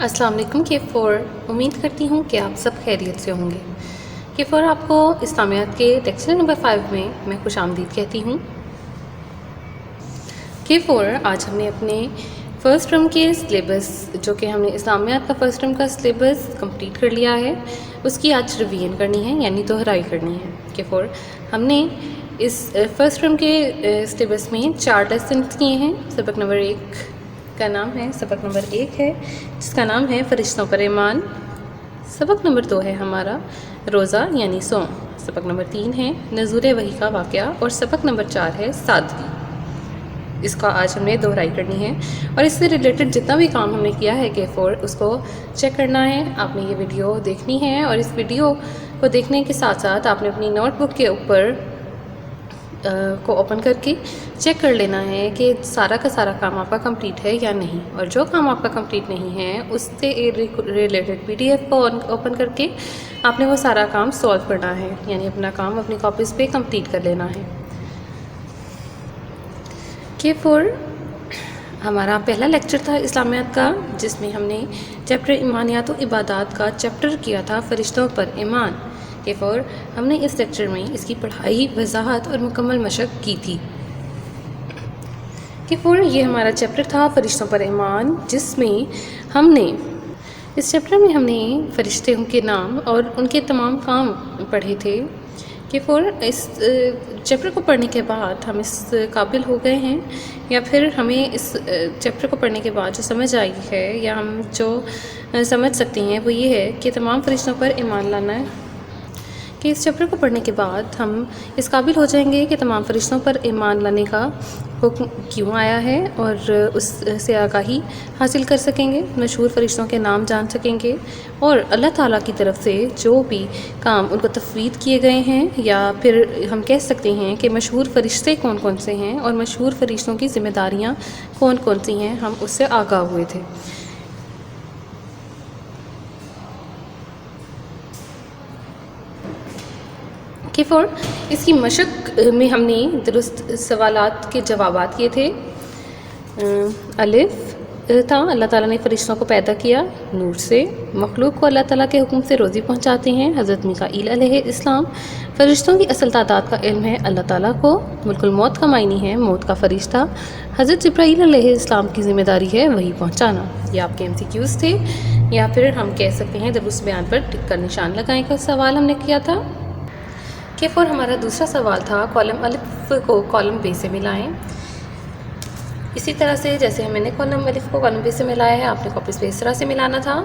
السلام علیکم K4 امید کرتی ہوں کہ آپ سب خیریت سے ہوں گے۔ K4 آپ کو اسلامیات کے لیکچر نمبر 5 میں خوش آمدید کہتی ہوں۔ K4 آج ہم نے اپنے فرسٹ ٹرم کے سلیبس جو کہ ہم نے اسلامیات کا فرسٹ ٹرم کا سلیبس کمپلیٹ کر لیا ہے، اس کی آج ریویژن کرنی ہے، یعنی دہرائی کرنی ہے۔ K4 ہم نے اس فرسٹ ٹرم کے سلیبس میں 4 لیسنس کیے ہیں۔ سبق نمبر 1 کا نام ہے جس کا نام ہے فرشتوں پر ایمان۔ سبق نمبر 2 ہے ہمارا روزہ یعنی صوم۔ سبق نمبر 3 ہے نزول وحی کا واقعہ، اور سبق نمبر 4 ہے سادگی۔ اس کا آج ہم نے دہرائی کرنی ہے، اور اس سے ریلیٹڈ جتنا بھی کام ہم نے کیا ہے K4 اس کو چیک کرنا ہے۔ آپ نے یہ ویڈیو دیکھنی ہے، اور اس ویڈیو کو دیکھنے کے ساتھ ساتھ آپ نے اپنی نوٹ بک کے اوپر کو اوپن کر کے چیک کر لینا ہے کہ سارا کا سارا کام آپ کا کمپلیٹ ہے یا نہیں، اور جو کام آپ کا کمپلیٹ نہیں ہے اس سے ریلیٹڈ PDF کو اوپن کر کے آپ نے وہ سارا کام سولو کرنا ہے، یعنی اپنا کام اپنی کاپیز پہ کمپلیٹ کر لینا ہے۔ K4 ہمارا پہلا لیکچر تھا اسلامیات کا، جس میں ہم نے چیپٹر ایمانیات و عبادات کا چیپٹر کیا تھا فرشتوں پر ایمان۔ K4 ہم نے اس لیکچر میں اس کی پڑھائی، وضاحت اور مکمل مشق کی تھی۔ K4 یہ ہمارا چیپٹر تھا فرشتوں پر ایمان، جس میں اس چیپٹر میں ہم نے فرشتوں کے نام اور ان کے تمام کام پڑھے تھے۔ K4 اس چیپٹر کو پڑھنے کے بعد ہم اس قابل ہو گئے ہیں، یا پھر ہمیں اس چیپٹر کو پڑھنے کے بعد جو سمجھ آئی ہے، یا ہم جو سمجھ سکتے ہیں وہ یہ ہے کہ تمام فرشتوں پر ایمان لانا ہے، کہ اس چیپٹر کو پڑھنے کے بعد ہم اس قابل ہو جائیں گے کہ تمام فرشتوں پر ایمان لانے کا حکم کیوں آیا ہے، اور اس سے آگاہی حاصل کر سکیں گے، مشہور فرشتوں کے نام جان سکیں گے، اور اللہ تعالیٰ کی طرف سے جو بھی کام ان کو تفویض کیے گئے ہیں، یا پھر ہم کہہ سکتے ہیں کہ مشہور فرشتے کون کون سے ہیں اور مشہور فرشتوں کی ذمہ داریاں کون کون سی ہیں، ہم اس سے آگاہ ہوئے تھے۔ K4 اس کی مشق میں ہم نے درست سوالات کے جوابات کیے تھے۔ الف تھا اللہ تعالیٰ نے فرشتوں کو پیدا کیا نور سے، مخلوق کو اللہ تعالیٰ کے حکم سے روزی پہنچاتے ہیں حضرت میکائیل علیہ السلام، فرشتوں کی اصل تعداد کا علم ہے اللہ تعالیٰ کو، ملک الموت کا معنی ہے موت کا فرشتہ، حضرت جبرائیل علیہ السلام کی ذمہ داری ہے وہی پہنچانا۔ یہ آپ کے MCQs تھے، یا پھر ہم کہہ سکتے ہیں درست بیان پر ٹک کر نشان لگائیں کا سوال ہم نے کیا تھا۔ K4 ہمارا دوسرا سوال تھا کالم الف کو کالم ب سے ملائیں۔ اسی طرح سے جیسے میں نے کالم الف کو کالم ب سے ملایا ہے، آپ نے کاپیز پہ اس طرح سے ملانا تھا۔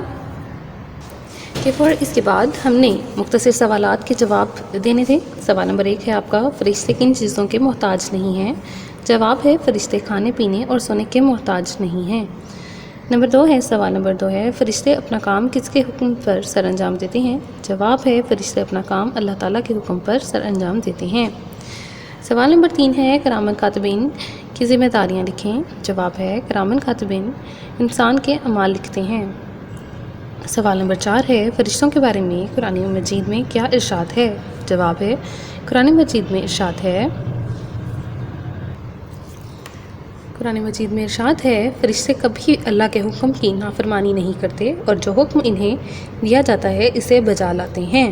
K4 اس کے بعد ہم نے مختصر سوالات کے جواب دینے تھے۔ سوال نمبر 1 ہے آپ کا فرشتے کن چیزوں کے محتاج نہیں ہیں؟ جواب ہے فرشتے کھانے پینے اور سونے کے محتاج نہیں ہیں۔ سوال نمبر 2 ہے فرشتے اپنا کام کس کے حکم پر سر انجام دیتے ہیں؟ جواب ہے فرشتے اپنا کام اللہ تعالیٰ کے حکم پر سر انجام دیتے ہیں۔ سوال نمبر 3 ہے کرامن کاتبین کی ذمہ داریاں لکھیں۔ جواب ہے کرامن کاتبین انسان کے اعمال لکھتے ہیں۔ سوال نمبر 4 ہے فرشتوں کے بارے میں قرآن مجید میں کیا ارشاد ہے؟ جواب ہے قرآن مجید میں ارشاد ہے فرشتے کبھی اللہ کے حکم کی نافرمانی نہیں کرتے، اور جو حکم انہیں دیا جاتا ہے اسے بجا لاتے ہیں۔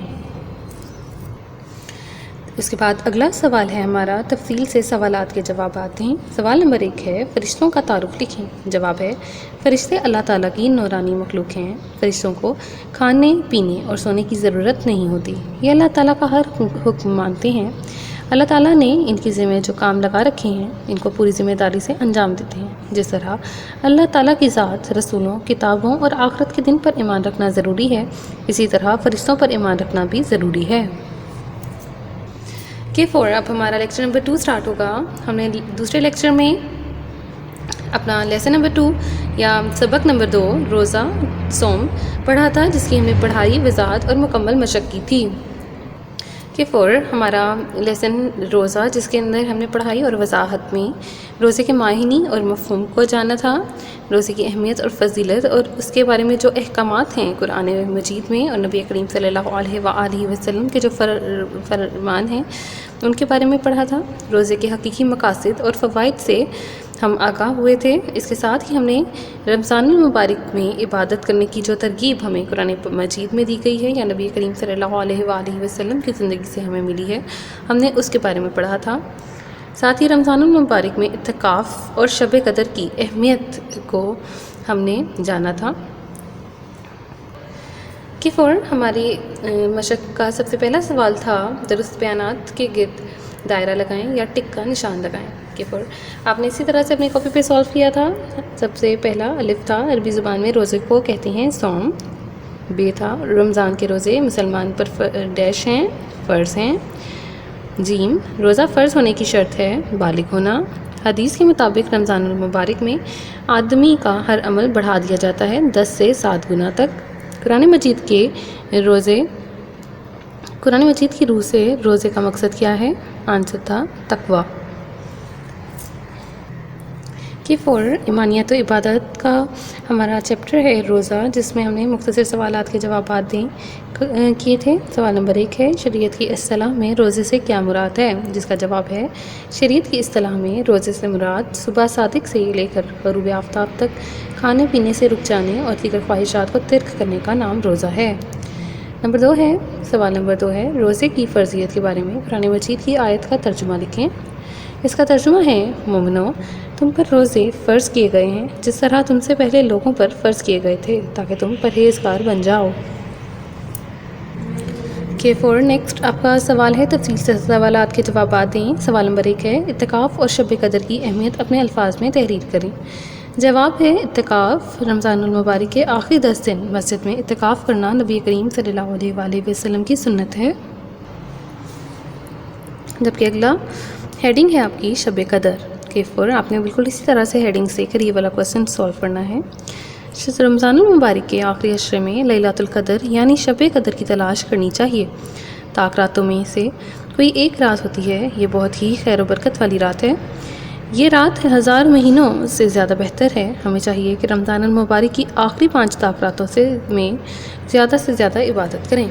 اس کے بعد اگلا سوال ہے ہمارا تفصیل سے سوالات کے جوابات ہیں۔ سوال نمبر 1 ہے فرشتوں کا تعارف لکھیں۔ جواب ہے فرشتے اللہ تعالیٰ کی نورانی مخلوق ہیں، فرشتوں کو کھانے پینے اور سونے کی ضرورت نہیں ہوتی، یہ اللہ تعالیٰ کا ہر حکم مانتے ہیں، اللہ تعالیٰ نے ان کی ذمہ جو کام لگا رکھے ہیں ان کو پوری ذمہ داری سے انجام دیتے ہیں۔ جس طرح اللہ تعالیٰ کی ذات، رسولوں، کتابوں اور آخرت کے دن پر ایمان رکھنا ضروری ہے، اسی طرح فرشتوں پر ایمان رکھنا بھی ضروری ہے۔ K4 اب ہمارا لیکچر نمبر 2 سٹارٹ ہوگا۔ ہم نے دوسرے لیکچر میں اپنا لیسن نمبر 2 یا سبق نمبر 2 روزہ صوم پڑھا تھا، جس کی ہم نے پڑھائی، وضاحت اور مکمل مشق کی تھی۔ K4 ہمارا لیسن روزہ، جس کے اندر ہم نے پڑھائی اور وضاحت میں روزے کے معنی اور مفہوم کو جاننا تھا، روزے کی اہمیت اور فضیلت اور اس کے بارے میں جو احکامات ہیں قرآن مجید میں اور نبی کریم صلی اللہ علیہ وآلہ وسلم کے جو فرمان ہیں ان کے بارے میں پڑھا تھا۔ روزے کے حقیقی مقاصد اور فوائد سے ہم آگاہ ہوئے تھے۔ اس کے ساتھ ہی ہم نے رمضان المبارک میں عبادت کرنے کی جو ترغیب ہمیں قرآن مجید میں دی گئی ہے یا نبی کریم صلی اللہ علیہ وآلہ وسلم کی زندگی سے ہمیں ملی ہے، ہم نے اس کے بارے میں پڑھا تھا۔ ساتھ ہی رمضان المبارک میں اعتکاف اور شب قدر کی اہمیت کو ہم نے جانا تھا۔ کہ فور ہماری مشق کا سب سے پہلا سوال تھا درست بیانات کے گرد دائرہ لگائیں یا ٹک کا نشان لگائیں۔ کہ فور آپ نے اسی طرح سے اپنی کاپی پہ سولو کیا تھا۔ سب سے پہلا الف تھا، عربی زبان میں روزے کو کہتے ہیں صوم۔ بے تھا، رمضان کے روزے مسلمان پر ڈیش ہیں، فرض ہیں۔ جیم، روزہ فرض ہونے کی شرط ہے بالغ ہونا۔ حدیث کے مطابق رمضان المبارک میں آدمی کا ہر عمل بڑھا دیا جاتا ہے 10 سے 7 گنا تک۔ قرآن مجید کی روح سے روزے کا مقصد کیا ہے؟ آنسر تھا تقوی۔ کہ فور ایمانیت و عبادت کا ہمارا چیپٹر ہے روزہ، جس میں ہم نے مختصر سوالات کے جوابات کیے تھے۔ سوال نمبر 1 ہے، شریعت کی اصطلاح میں روزے سے کیا مراد ہے؟ جس کا جواب ہے، شریعت کی اصطلاح میں روزے سے مراد صبح صادق سے لے کر غروب آفتاب تک کھانے پینے سے رک جانے اور دیگر خواہشات کو ترک کرنے کا نام روزہ ہے۔ نمبر 2 ہے، سوال نمبر 2 ہے، روزے کی فرضیت کے بارے میں قرآن مجید کی آیت کا ترجمہ لکھیں۔ اس کا ترجمہ ہے، مومنو تم پر روزے فرض کیے گئے ہیں جس طرح تم سے پہلے لوگوں پر فرض کیے گئے تھے تاکہ تم پرہیزگار بن جاؤ۔ کہ فور نیکسٹ آپ کا سوال ہے، تفصیل سے سوالات کے جوابات دیں۔ سوال نمبر 1 ہے، اعتکاف اور شب قدر کی اہمیت اپنے الفاظ میں تحریر کریں۔ جواب ہے، اعتکاف رمضان المبارک کے آخری 10 دن مسجد میں اعتکاف کرنا نبی کریم صلی اللہ علیہ وآلہ وسلم کی سنت ہے۔ جبکہ اگلا ہیڈنگ ہے آپ کی شب قدر۔ کہ فور آپ نے بالکل اسی طرح سے ہیڈنگ سے کر یہ والا کوسچن سولو کرنا ہے۔ رمضان المبارک کے آخری عشرے میں لیلۃ القدر یعنی شب قدر کی تلاش کرنی چاہیے۔ طاق راتوں میں سے کوئی ایک رات ہوتی ہے، یہ بہت ہی خیر و برکت والی رات ہے۔ یہ رات 1000 مہینوں سے زیادہ بہتر ہے۔ ہمیں چاہیے کہ رمضان المبارک کی آخری 5 طاق راتوں میں زیادہ سے زیادہ عبادت کریں۔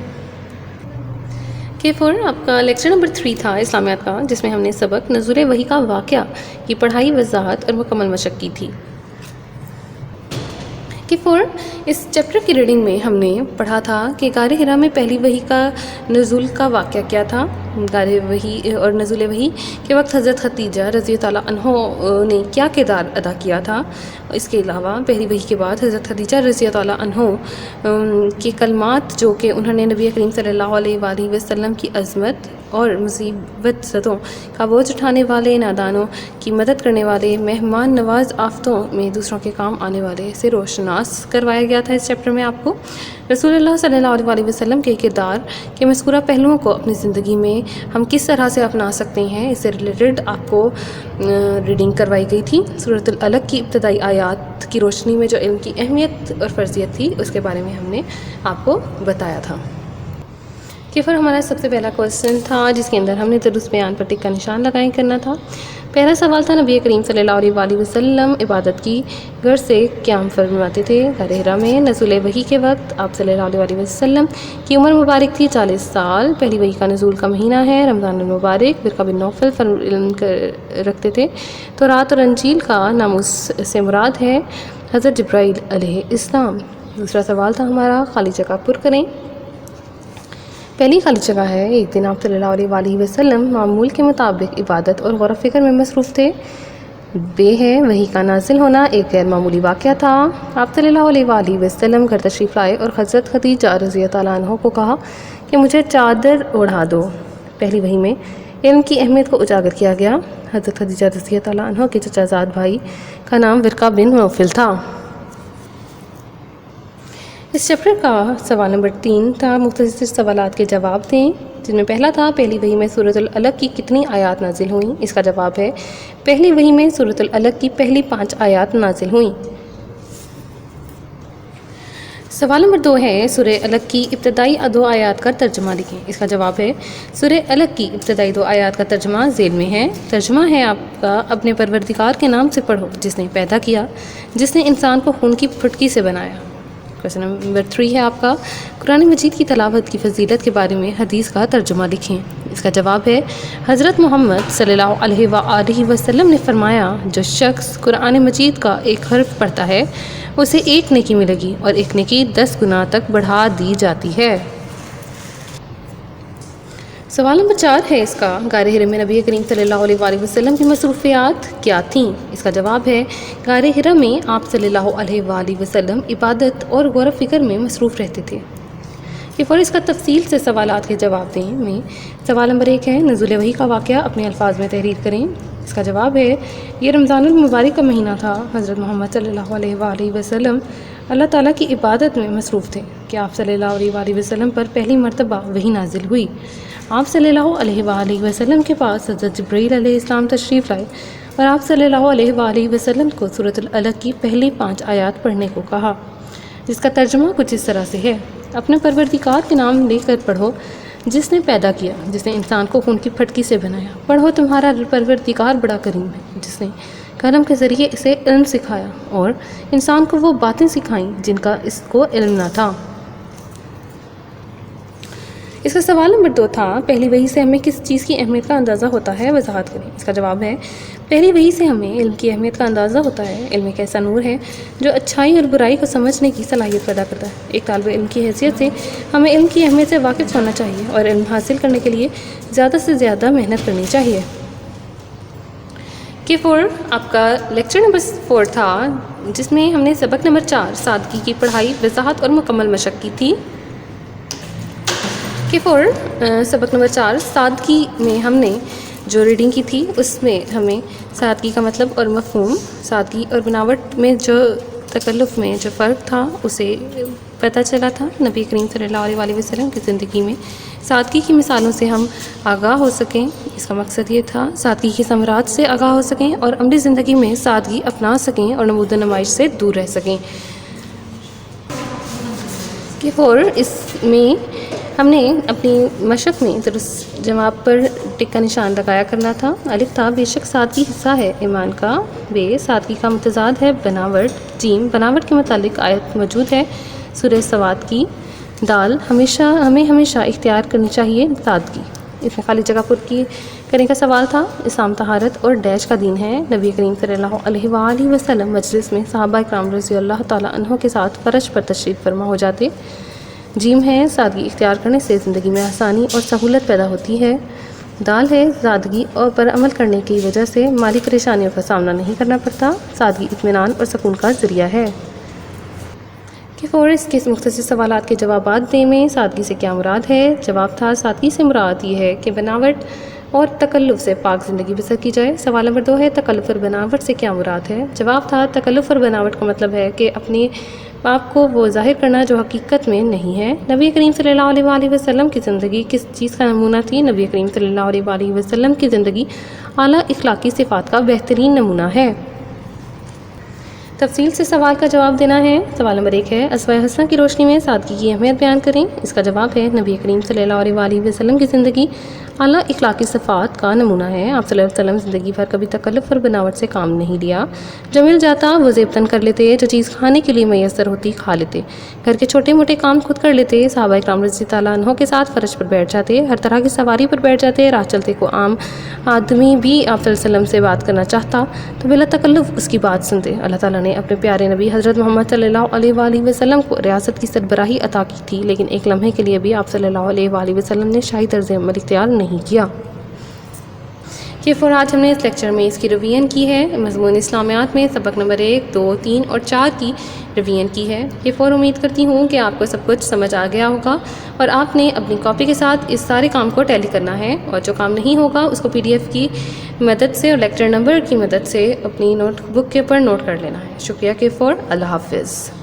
کہ فور آپ کا لیکچر نمبر 3 تھا اسلامیات کا، جس میں ہم نے سبق نزول وحی کا واقعہ کی پڑھائی، وضاحت اور مکمل مشق کی تھی۔ کہ فور اس چیپٹر کی ریڈنگ میں ہم نے پڑھا تھا کہ غار حرا میں پہلی وحی کا نزول کا واقعہ کیا تھا۔ غار وحی اور نزول وحی کے وقت حضرت خدیجہ رضی اللہ عنہ نے کیا کردار ادا کیا تھا۔ اس کے علاوہ پہلی وحی کے بعد حضرت خدیجہ رضی اللہ عنہ کے کلمات جو کہ انہوں نے نبی کریم صلی اللہ علیہ وآلہ وسلم کی عظمت اور مصیبت زدوں کا بوجھ اٹھانے والے، نادانوں کی مدد کرنے والے، مہمان نواز، آفتوں میں دوسروں کے کام آنے والے سے روشناس کروایا گیا تھا۔ اس چیپٹر میں آپ کو رسول اللہ صلی اللہ علیہ وآلہ وسلم کے کردار کے مذکورہ پہلوؤں کو اپنی زندگی میں ہم کس طرح سے اپنا سکتے ہیں، اس سے ریلیٹڈ آپ کو ریڈنگ کروائی گئی تھی۔ سورۃ العلق کی ابتدائی آیات کی روشنی میں جو علم کی اہمیت اور فرضیت تھی اس کے بارے میں ہم نے آپ کو بتایا تھا۔ کہ پھر ہمارا سب سے پہلا کوسچن تھا جس کے اندر ہم نے درست بیان پر ٹک کا نشان لگائیں کرنا تھا۔ پہلا سوال تھا، نبی کریم صلی اللہ علیہ وآلہ وسلم عبادت کی غرض سے قیام فرماتے تھے۔ غار حرا میں نزول وحی کے وقت آپ صلی اللہ علیہ وآلہ وسلم کی عمر مبارک تھی 40 سال۔ پہلی وحی کا نزول کا مہینہ ہے رمضان المبارک۔ ورقہ بن نوفل علم رکھتے تھے۔ تورات اور انجیل کا ناموس سے مراد ہے حضرت جبرائیل علیہ السلام۔ دوسرا سوال تھا ہمارا، خالی جگہ پر کریں۔ پہلی خالی جگہ ہے، ایک دن آپ صلی اللہ علیہ وآلہ وسلم معمول کے مطابق عبادت اور غور و فکر میں مصروف تھے۔ بے ہے، وحی کا نازل ہونا ایک غیر معمولی واقعہ تھا۔ آپ صلی اللہ علیہ وآلہ وسلم گھر تشریف لائے اور حضرت خدیجہ رضی اللہ عنہ کو کہا کہ مجھے چادر اوڑھا دو۔ پہلی وحی میں علم کی اہمیت کو اجاگر کیا گیا۔ حضرت خدیجہ رضی اللہ عنہ کے چچا زاد بھائی کا نام ورقہ بن نوفل تھا۔ اس چیپٹر کا سوال نمبر 3 تھا، مختصر سوالات کے جواب دیں، جن میں پہلا تھا، پہلی وحی میں سورۃ العلق کی کتنی آیات نازل ہوئیں؟ اس کا جواب ہے، پہلی وحی میں سورۃ العلق کی پہلی 5 آیات نازل ہوئیں۔ سوال نمبر 2 ہے سورہ الگ کی ابتدائی 2 آیات کا ترجمہ لکھیں. اس کا جواب ہے سورہ الگ کی ابتدائی 2 آیات کا ترجمہ ذیل میں ہے. ترجمہ ہے آپ کا اپنے پروردگار کے نام سے پڑھو جس نے پیدا کیا، جس نے انسان کو خون کی پھٹکی سے بنایا. کویشچن نمبر 3 ہے آپ کا قرآن مجید کی تلاوت کی فضیلت کے بارے میں حدیث کا ترجمہ لکھیں. اس کا جواب ہے حضرت محمد صلی اللہ علیہ وآلہ وسلم نے فرمایا جو شخص قرآن مجید کا ایک حرف پڑھتا ہے اسے 1 نیکی ملے گی اور 1 نیکی 10 گنا تک بڑھا دی جاتی ہے. سوال نمبر 4 ہے اس کا غار حرا میں نبی کریم صلی اللہ علیہ وآلہ وسلم کی مصروفیات کیا تھیں. اس کا جواب ہے غار حرا میں آپ صلی اللہ علیہ وآلہ وسلم عبادت اور غور و فکر میں مصروف رہتے تھے. اور اس کا تفصیل سے سوالات کے جواب دیں میں سوال نمبر 1 ہے نزول وحی کا واقعہ اپنے الفاظ میں تحریر کریں. اس کا جواب ہے یہ رمضان المبارک کا مہینہ تھا. حضرت محمد صلی اللہ علیہ وآلہ وسلم اللہ تعالیٰ کی عبادت میں مصروف تھے کہ آپ صلی اللہ علیہ وآلہ وسلم پر پہلی مرتبہ وحی نازل ہوئی. آپ صلی اللہ علیہ وآلہ وسلم کے پاس حضرت جبرائیل علیہ السلام تشریف لائے اور آپ صلی اللہ علیہ وآلہ وسلم کو سورۃ الالق کی پہلی 5 آیات پڑھنے کو کہا جس کا ترجمہ کچھ اس طرح سے ہے اپنے پروردگار کے نام لے کر پڑھو جس نے پیدا کیا، جس نے انسان کو خون کی پھٹکی سے بنایا. پڑھو تمہارا پروردگار بڑا کریم ہے جس نے قلم کے ذریعے اسے علم سکھایا اور انسان کو وہ باتیں سکھائیں جن کا اس کو علم نہ تھا. اس کا سوال نمبر 2 تھا پہلی وحی سے ہمیں کس چیز کی اہمیت کا اندازہ ہوتا ہے وضاحت کریں. اس کا جواب ہے پہلی وحی سے ہمیں علم کی اہمیت کا اندازہ ہوتا ہے. علم ایک ایسا نور ہے جو اچھائی اور برائی کو سمجھنے کی صلاحیت پیدا کرتا ہے. ایک طالب علم کی حیثیت سے ہمیں علم کی اہمیت سے واقف ہونا چاہیے اور علم حاصل کرنے کے لیے زیادہ سے زیادہ محنت کرنی چاہیے. K4 آپ کا لیکچر نمبر 4 تھا جس میں ہم نے سبق نمبر 4 سادگی کی پڑھائی وضاحت اور مکمل مشق کی تھی. K4 سبق نمبر 4 سادگی میں ہم نے جو ریڈنگ کی تھی اس میں ہمیں سادگی کا مطلب اور مفہوم، سادگی اور بناوٹ میں جو تکلف میں جو فرق تھا اسے پتہ چلا تھا. نبی کریم صلی اللہ علیہ وآلہ وسلم کی زندگی میں سادگی کی مثالوں سے ہم آگاہ ہو سکیں. اس کا مقصد یہ تھا سادگی کی ثمرات سے آگاہ ہو سکیں اور عملی زندگی میں سادگی اپنا سکیں اور نمود و نمائش سے دور رہ سکیں. K4 اس میں ہم نے اپنی مشق میں درست جواب پر ٹک کا نشان لگایا کرنا تھا. الف تھا بے شک سادگی حصہ ہے ایمان کا. بے سادگی کا متضاد ہے بناوٹ. جیم بناوٹ کے متعلق آیت موجود ہے سورہ سواد کی. دال ہمیں ہمیشہ اختیار کرنی چاہیے سادگی. اس میں خالی جگہ پر کی کرنے کا سوال تھا. اسلام طہارت اور ڈیش کا دین ہے. نبی کریم صلی اللہ علیہ وآلہ وسلم مجلس میں صحابہ اکرام رضی اللہ تعالیٰ عنہ کے ساتھ فرش پر تشریف فرما ہو جاتے. جیم ہے سادگی اختیار کرنے سے زندگی میں آسانی اور سہولت پیدا ہوتی ہے. دال ہے سادگی اور پر عمل کرنے کی وجہ سے مالی پریشانیوں کا سامنا نہیں کرنا پڑتا. سادگی اطمینان اور سکون کا ذریعہ ہے. K4 اس کے مختصر سوالات کے جوابات دیں میں سادگی سے کیا مراد ہے. جواب تھا سادگی سے مراد یہ ہے کہ بناوٹ اور تکلف سے پاک زندگی بسر کی جائے. سوال نمبر 2 ہے تکلف اور بناوٹ سے کیا مراد ہے. جواب تھا تکلف اور بناوٹ کا مطلب ہے کہ اپنے آپ کو وہ ظاہر کرنا جو حقیقت میں نہیں ہے. نبی کریم صلی اللہ علیہ وآلہ وسلم کی زندگی کس چیز کا نمونہ تھی. نبی کریم صلی اللہ علیہ وآلہ وسلم کی زندگی اعلیٰ اخلاقی صفات کا بہترین نمونہ ہے. تفصیل سے سوال کا جواب دینا ہے. سوال نمبر 1 ہے اسماء حسنہ کی روشنی میں سادگی کی اہمیت بیان کریں. اس کا جواب ہے نبی کریم صلی اللہ علیہ وآلہ وسلم کی زندگی اعلیٰ اخلاقی صفات کا نمونہ ہے. آپ صلی اللہ علیہ وسلم زندگی بھر کبھی تکلف اور بناوٹ سے کام نہیں لیا. جو مل جاتا وہ زیبتن کر لیتے. جو چیز کھانے کے لیے میسر ہوتی کھا لیتے. گھر کے چھوٹے موٹے کام خود کر لیتے. صحابہ اکرام رضی اللہ عنہ کے ساتھ فرش پر بیٹھ جاتے. ہر طرح کی سواری پر بیٹھ جاتے. راہ چلتے کو عام آدمی بھی آپ صلی اللہ علیہ وسلم سے بات کرنا چاہتا تو بلا تکلف اس کی بات سنتے. اللہ تعالیٰ نے اپنے پیارے نبی حضرت محمد صلی اللہ علیہ وآلہ وسلم کو ریاست کی سربراہی عطا کی تھی لیکن ایک لمحے کے لیے بھی آپ صلی اللہ علیہ وآلہ وسلم نے شاہی طرز عمل اختیار نہیں کیا. K4 آج ہم نے اس لیکچر میں اس کی ریویژن کی ہے. مضمون اسلامیات میں سبق نمبر 1, 2, 3 اور 4 کی ریویژن کی ہے. K4 امید کرتی ہوں کہ آپ کو سب کچھ سمجھ آ گیا ہوگا اور آپ نے اپنی کاپی کے ساتھ اس سارے کام کو ٹیلی کرنا ہے اور جو کام نہیں ہوگا اس کو PDF کی مدد سے اور لیکچر نمبر کی مدد سے اپنی نوٹ بک کے اوپر نوٹ کر لینا ہے. شکریہ K4. اللہ حافظ.